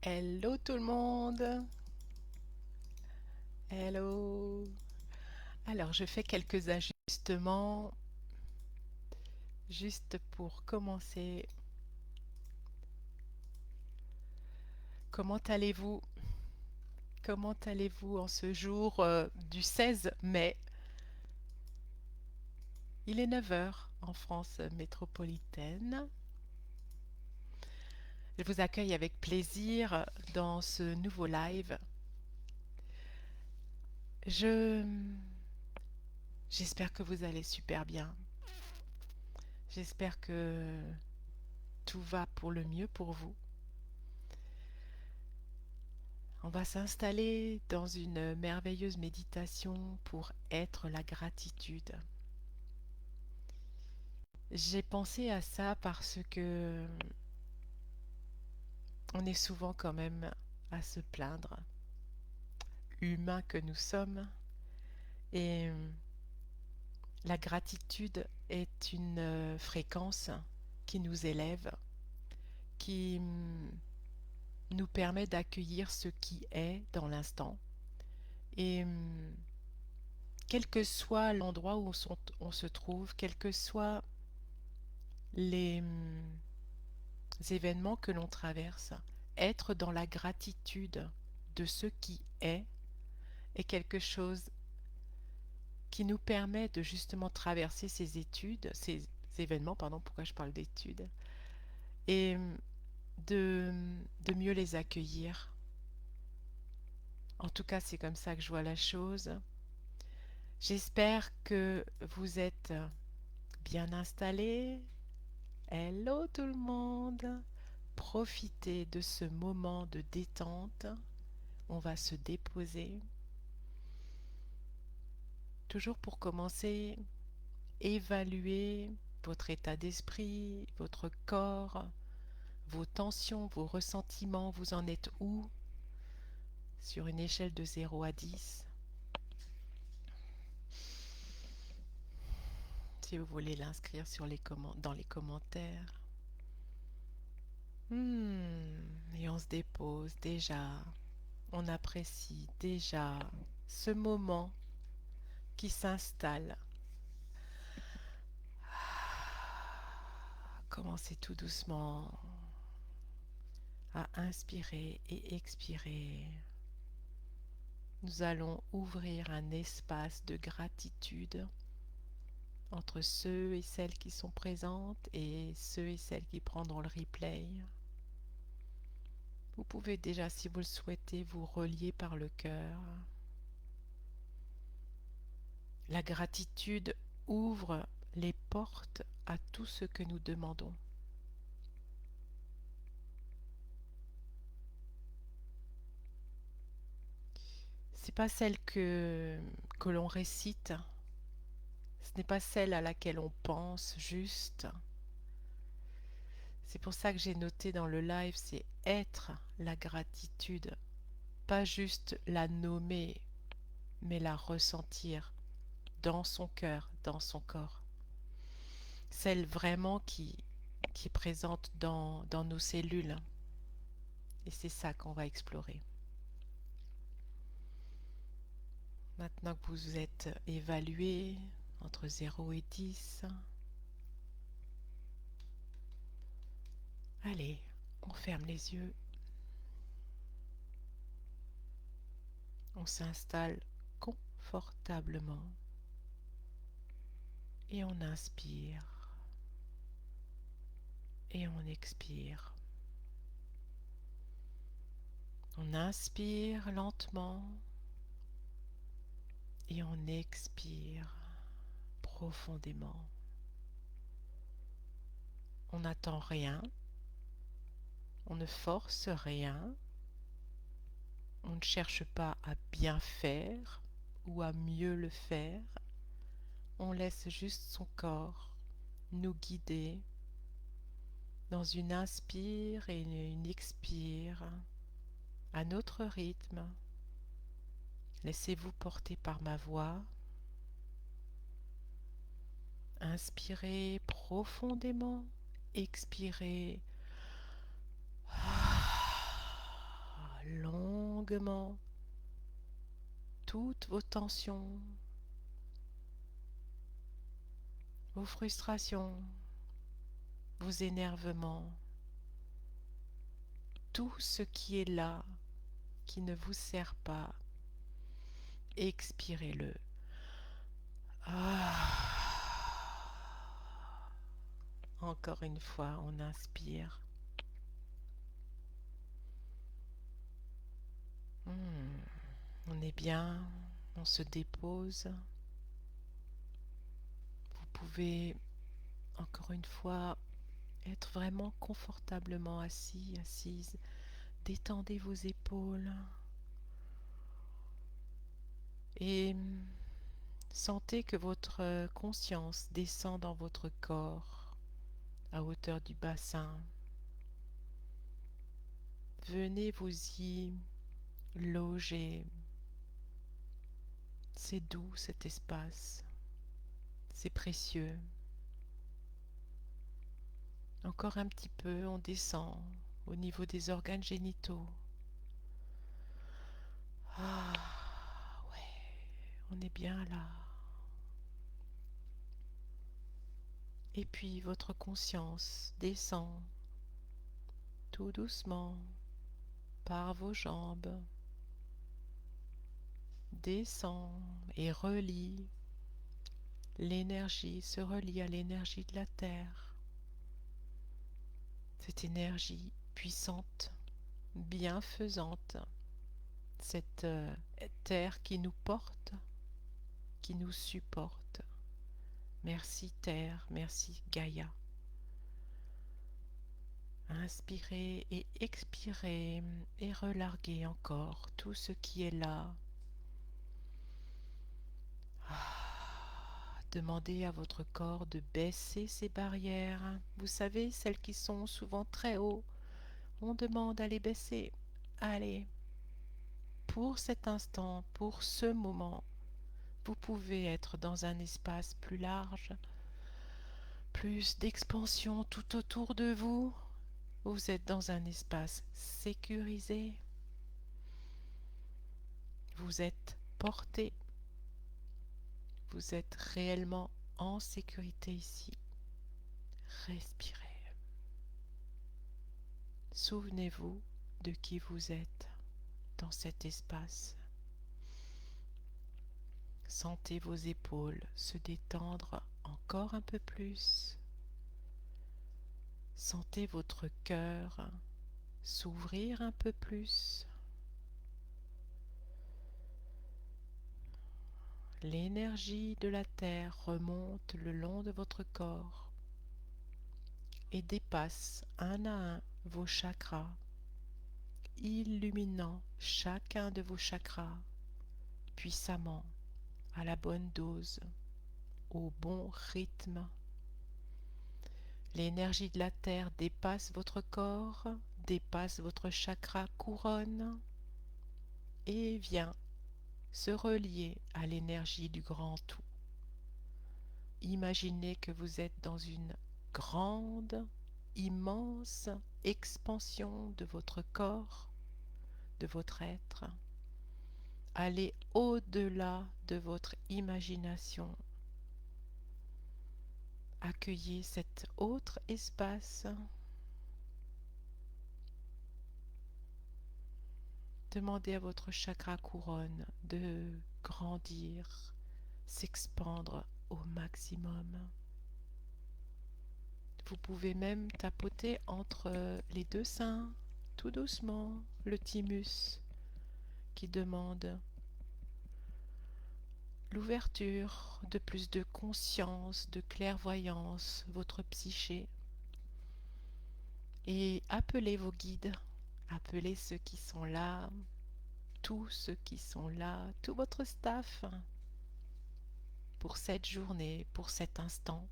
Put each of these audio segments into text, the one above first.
Hello tout le monde. Hello. Alors, je fais quelques ajustements juste pour commencer. Comment allez-vous? Comment allez-vous en ce jour du 16 mai? Il est 9 heures en France métropolitaine. Je vous accueille avec plaisir dans ce nouveau live. Je J'espère que vous allez super bien. J'espère que tout va pour le mieux pour vous. On va s'installer dans une merveilleuse méditation pour être la gratitude. J'ai pensé à ça parce que on est souvent quand même à se plaindre, humains que nous sommes, et la gratitude est une fréquence qui nous élève, qui nous permet d'accueillir ce qui est dans l'instant. Et quel que soit l'endroit où on se trouve, quels que soient les événements que l'on traverse, être dans la gratitude de ce qui est quelque chose qui nous permet de justement traverser ces événements, pardon, pourquoi je parle d'études, et de mieux les accueillir. En tout cas, c'est comme ça que je vois la chose. J'espère que vous êtes bien installés. Hello tout le monde! Profitez de ce moment de détente. On va se déposer. Toujours pour commencer, évaluez votre état d'esprit, votre corps, vos tensions, vos ressentiments. Vous en êtes où sur une échelle de 0 à 10? Si vous voulez l'inscrire dans les commentaires. Et on se dépose déjà. On apprécie déjà ce moment qui s'installe. Commencez tout doucement à inspirer et expirer. Nous allons ouvrir un espace de gratitude entre ceux et celles qui sont présentes et ceux et celles qui prendront le replay. Vous pouvez déjà, si vous le souhaitez, vous relier par le cœur. La gratitude ouvre les portes à tout ce que nous demandons. C'est pas celle que l'on récite, ce n'est pas celle à laquelle on pense juste. C'est pour ça que j'ai noté dans le live, c'est être la gratitude, pas juste la nommer, mais la ressentir dans son cœur, dans son corps. Celle vraiment qui est présente dans nos cellules. Et c'est ça qu'on va explorer. Maintenant que vous êtes évalué entre 0 et 10, allez, on ferme les yeux. On s'installe confortablement et on inspire et on expire. On inspire lentement et on expire profondément. On n'attend rien, on ne force rien, on ne cherche pas à bien faire ou à mieux le faire. On laisse juste son corps nous guider dans une inspire et une expire à notre rythme. Laissez-vous porter par ma voix. Inspirez profondément, expirez longuement toutes vos tensions, vos frustrations, vos énervements, tout ce qui est là, qui ne vous sert pas, expirez-le. Encore une fois, on inspire. On est bien, on se dépose. Vous pouvez, encore une fois, être vraiment confortablement assis, assise. Détendez vos épaules et sentez que votre conscience descend dans votre corps à hauteur du bassin. Venez vous y loger. C'est doux cet espace, c'est précieux. Encore un petit peu, on descend au niveau des organes génitaux. Ah, ouais, on est bien là. Et puis votre conscience descend tout doucement par vos jambes, descend et relie. L'énergie se relie à l'énergie de la Terre. Cette énergie puissante, bienfaisante, cette Terre qui nous porte, qui nous supporte. Merci Terre, merci Gaïa. Inspirez et expirez et relarguez encore tout ce qui est là. Demandez à votre corps de baisser ses barrières. Vous savez, celles qui sont souvent très haut, on demande à les baisser. Allez, pour cet instant, pour ce moment, vous pouvez être dans un espace plus large, plus d'expansion tout autour de vous. Vous êtes dans un espace sécurisé. Vous êtes porté. Vous êtes réellement en sécurité ici. Respirez. Souvenez-vous de qui vous êtes dans cet espace. Sentez vos épaules se détendre encore un peu plus. Sentez votre cœur s'ouvrir un peu plus. L'énergie de la Terre remonte le long de votre corps et dépasse un à un vos chakras, illuminant chacun de vos chakras puissamment, à la bonne dose, au bon rythme. L'énergie de la Terre dépasse votre corps, dépasse votre chakra couronne et vient se relier à l'énergie du grand tout. Imaginez que vous êtes dans une grande, immense expansion de votre corps, de votre être. Allez au-delà de votre imagination. Accueillez cet autre espace. Demandez à votre chakra couronne de grandir, s'expandre au maximum. Vous pouvez même tapoter entre les deux seins, tout doucement, le thymus qui demande l'ouverture de plus de conscience, de clairvoyance, votre psyché. Et appelez vos guides, appelez ceux qui sont là, tous ceux qui sont là, tout votre staff pour cette journée, pour cet instant.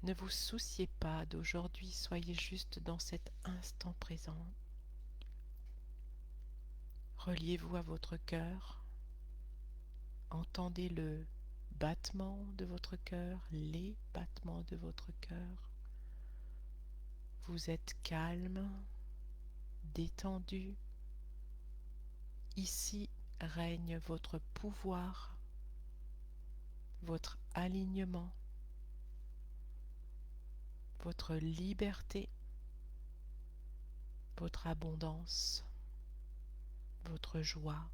Ne vous souciez pas d'aujourd'hui, soyez juste dans cet instant présent. Reliez-vous à votre cœur, entendez le battement de votre cœur, les battements de votre cœur. Vous êtes calme, détendu. Ici règne votre pouvoir, votre alignement, votre liberté, votre abondance, votre joie.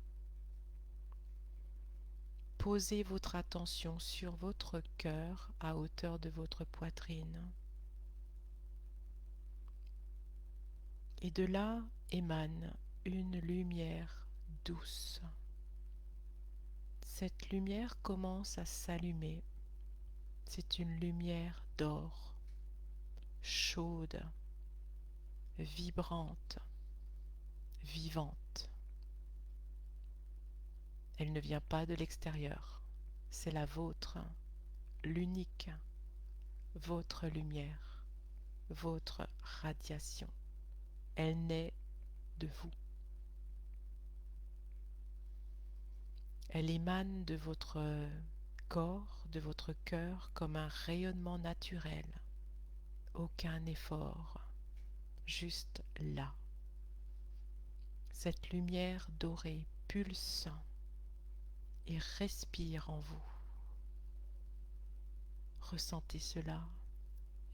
Posez votre attention sur votre cœur à hauteur de votre poitrine. Et de là émane une lumière douce. Cette lumière commence à s'allumer. C'est une lumière d'or, chaude, vibrante, vivante. Elle ne vient pas de l'extérieur, c'est la vôtre, l'unique, votre lumière, votre radiation. Elle naît de vous. Elle émane de votre corps, de votre cœur comme un rayonnement naturel. Aucun effort, juste là. Cette lumière dorée pulse et respire en vous. Ressentez cela,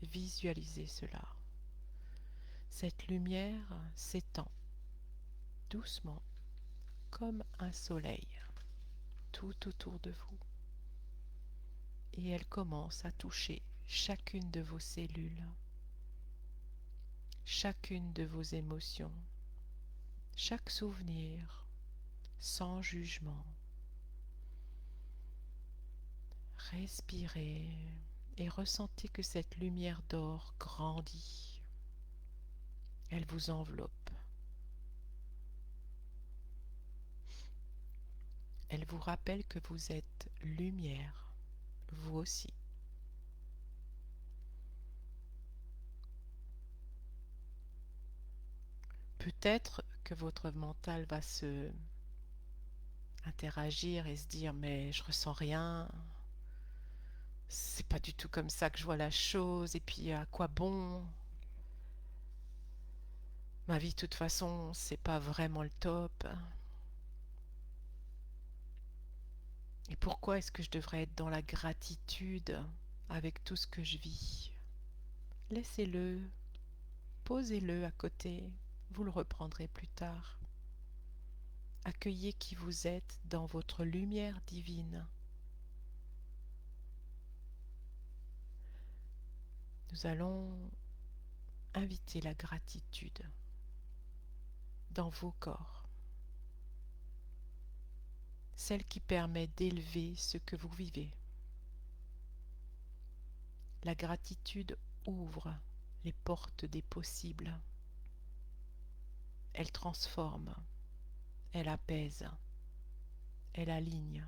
visualisez cela. Cette lumière s'étend doucement comme un soleil tout autour de vous et elle commence à toucher chacune de vos cellules, chacune de vos émotions, chaque souvenir, sans jugement. Respirez et ressentez que cette lumière d'or grandit. Elle vous enveloppe. Elle vous rappelle que vous êtes lumière, vous aussi. Peut-être que votre mental va se interagir et se dire mais je ressens rien, c'est pas du tout comme ça que je vois la chose et puis à quoi bon? Ma vie de toute façon c'est pas vraiment le top. Et pourquoi est-ce que je devrais être dans la gratitude avec tout ce que je vis? Laissez-le, posez-le à côté, vous le reprendrez plus tard. Accueillez qui vous êtes dans votre lumière divine. Nous allons inviter la gratitude dans vos corps, celle qui permet d'élever ce que vous vivez. La gratitude ouvre les portes des possibles. Elle transforme, elle apaise, elle aligne.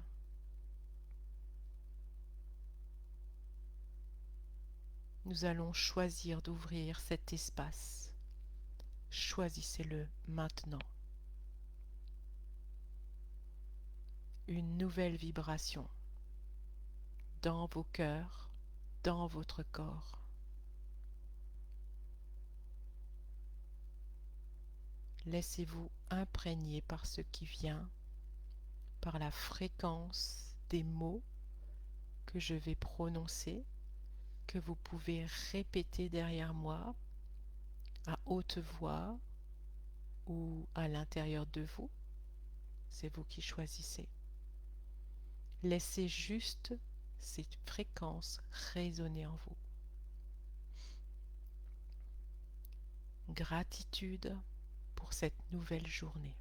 Nous allons choisir d'ouvrir cet espace. Choisissez-le maintenant. Une nouvelle vibration dans vos cœurs, dans votre corps. Laissez-vous imprégner par ce qui vient, par la fréquence des mots que je vais prononcer, que vous pouvez répéter derrière moi à haute voix ou à l'intérieur de vous. C'est vous qui choisissez. Laissez juste ces fréquences résonner en vous. Gratitude pour cette nouvelle journée.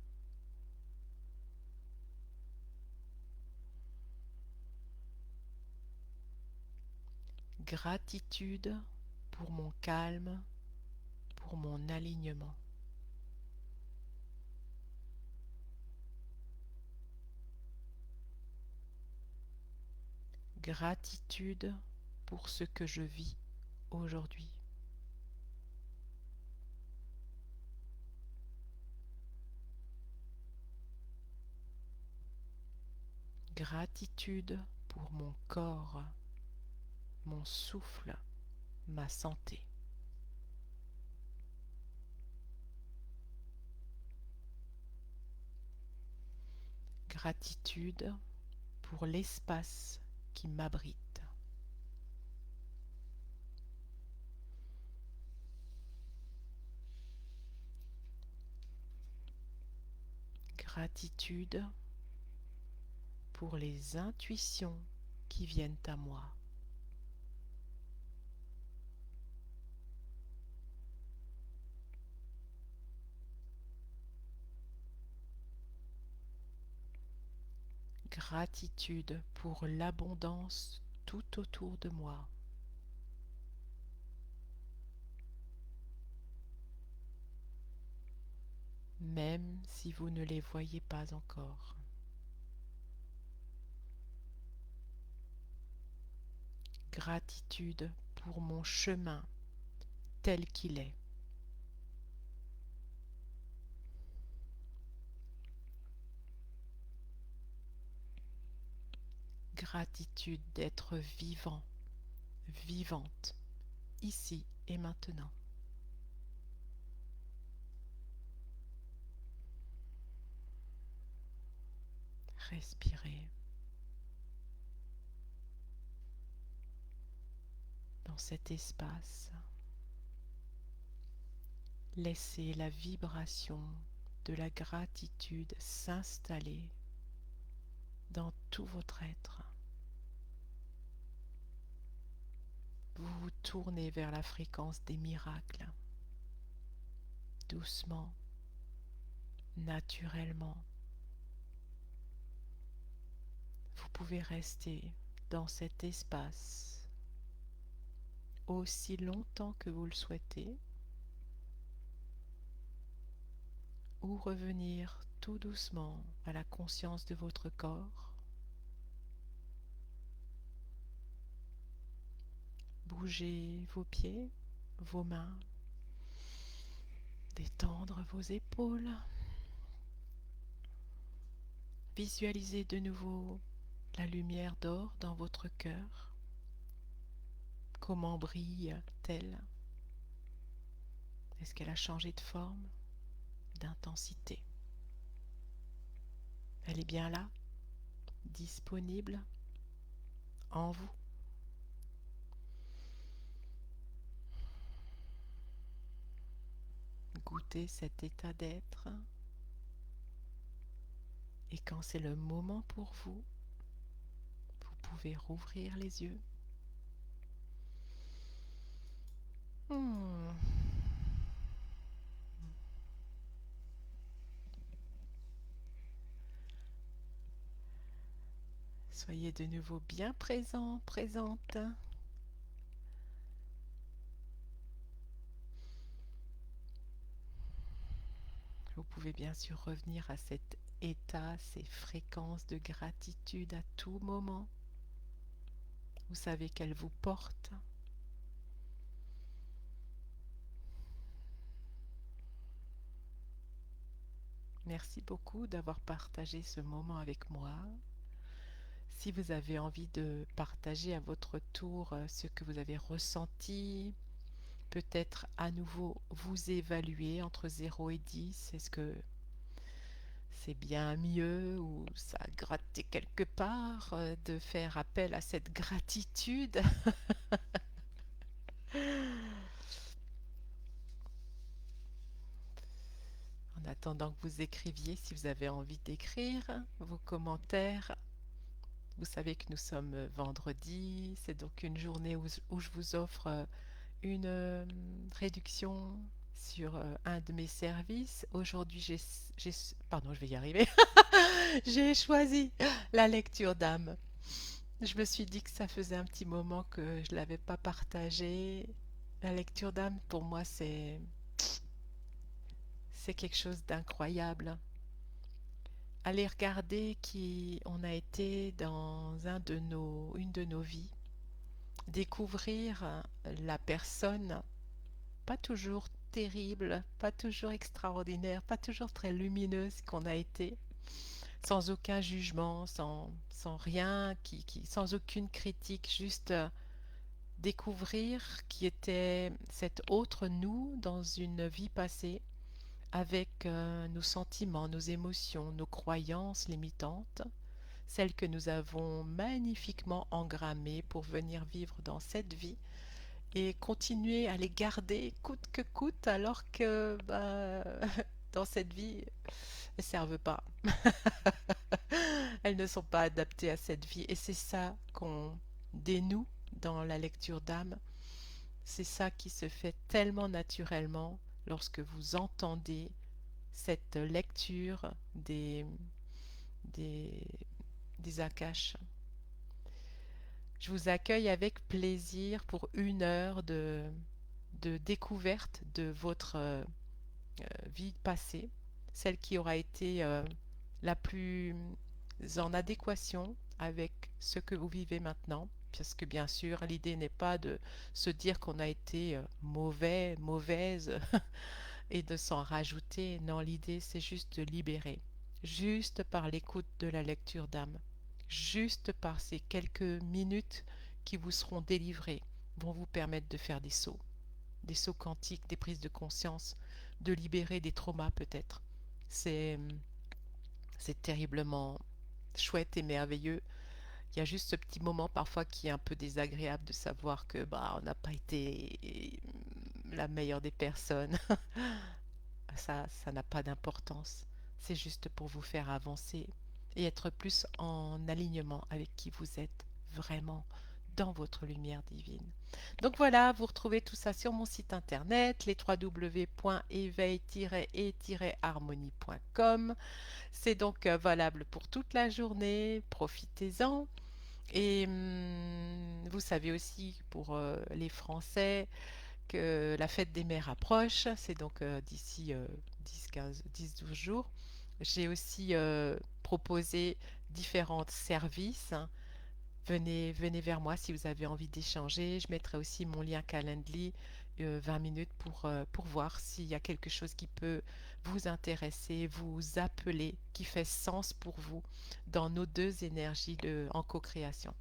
Gratitude pour mon calme, pour mon alignement. Gratitude pour ce que je vis aujourd'hui. Gratitude pour mon corps, mon souffle, ma santé. Gratitude pour l'espace qui m'abrite. Gratitude pour les intuitions qui viennent à moi. Gratitude pour l'abondance tout autour de moi. Même si vous ne les voyez pas encore. Gratitude pour mon chemin tel qu'il est. Gratitude d'être vivant, vivante, ici et maintenant. Respirez dans cet espace. Laissez la vibration de la gratitude s'installer dans tout votre être. Vous vous tournez vers la fréquence des miracles, doucement, naturellement. Vous pouvez rester dans cet espace aussi longtemps que vous le souhaitez, ou revenir tout doucement à la conscience de votre corps. Bougez vos pieds, vos mains, détendre vos épaules. Visualisez de nouveau la lumière d'or dans votre cœur. Comment brille-t-elle? Est-ce qu'elle a changé de forme, d'intensité? Elle est bien là, disponible en vous. Goûtez cet état d'être. Et quand c'est le moment pour vous, vous pouvez rouvrir les yeux. Hmm. Soyez de nouveau bien présent, présente. Vous pouvez bien sûr revenir à cet état, ces fréquences de gratitude à tout moment. Vous savez qu'elles vous portent. Merci beaucoup d'avoir partagé ce moment avec moi. Si vous avez envie de partager à votre tour ce que vous avez ressenti, peut-être à nouveau vous évaluer entre 0 et 10. Est-ce que c'est bien mieux ou ça a gratté quelque part de faire appel à cette gratitude? En attendant que vous écriviez, si vous avez envie d'écrire vos commentaires, vous savez que nous sommes vendredi, c'est donc une journée où je vous offre une réduction sur un de mes services. Aujourd'hui, pardon, je vais y arriver. J'ai choisi la lecture d'âme. Je me suis dit que ça faisait un petit moment que je ne l'avais pas partagé. La lecture d'âme, pour moi, c'est quelque chose d'incroyable. Allez regarder qui on a été dans une de nos vies. Découvrir la personne, pas toujours terrible, pas toujours extraordinaire, pas toujours très lumineuse qu'on a été, sans aucun jugement, sans rien, sans aucune critique, juste découvrir qui était cet autre nous dans une vie passée, avec nos sentiments, nos émotions, nos croyances limitantes, celles que nous avons magnifiquement engrammées pour venir vivre dans cette vie et continuer à les garder coûte que coûte alors que dans cette vie, elles ne servent pas. Elles ne sont pas adaptées à cette vie et c'est ça qu'on dénoue dans la lecture d'âme. C'est ça qui se fait tellement naturellement lorsque vous entendez cette lecture des, des Akash. Je vous accueille avec plaisir pour 1 heure de découverte de votre vie passée, celle qui aura été la plus en adéquation avec ce que vous vivez maintenant. Parce que bien sûr, l'idée n'est pas de se dire qu'on a été mauvais, mauvaise et de s'en rajouter. Non, l'idée c'est juste de libérer, juste par l'écoute de la lecture d'âme, juste par ces quelques minutes qui vous seront délivrées, vont vous permettre de faire des sauts quantiques, des prises de conscience, de libérer des traumas peut-être. C'est c'est terriblement chouette et merveilleux. Il y a juste ce petit moment parfois qui est un peu désagréable de savoir que on n'a pas été la meilleure des personnes. Ça n'a pas d'importance. C'est juste pour vous faire avancer et être plus en alignement avec qui vous êtes vraiment dans votre lumière divine. Donc voilà, vous retrouvez tout ça sur mon site internet, les www.éveil-et-harmonie.com. C'est donc valable pour toute la journée, profitez-en. Et vous savez aussi pour les Français que la fête des mères approche, c'est donc d'ici 10, 15, 10, 12 jours. J'ai aussi proposé différents services, hein. Venez vers moi si vous avez envie d'échanger. Je mettrai aussi mon lien Calendly, 20 minutes pour voir s'il y a quelque chose qui peut vous intéresser, vous appeler, qui fait sens pour vous dans nos deux énergies en co-création.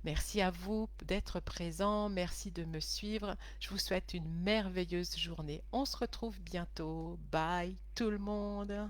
Merci à vous d'être présent, merci de me suivre. Je vous souhaite une merveilleuse journée. On se retrouve bientôt. Bye tout le monde.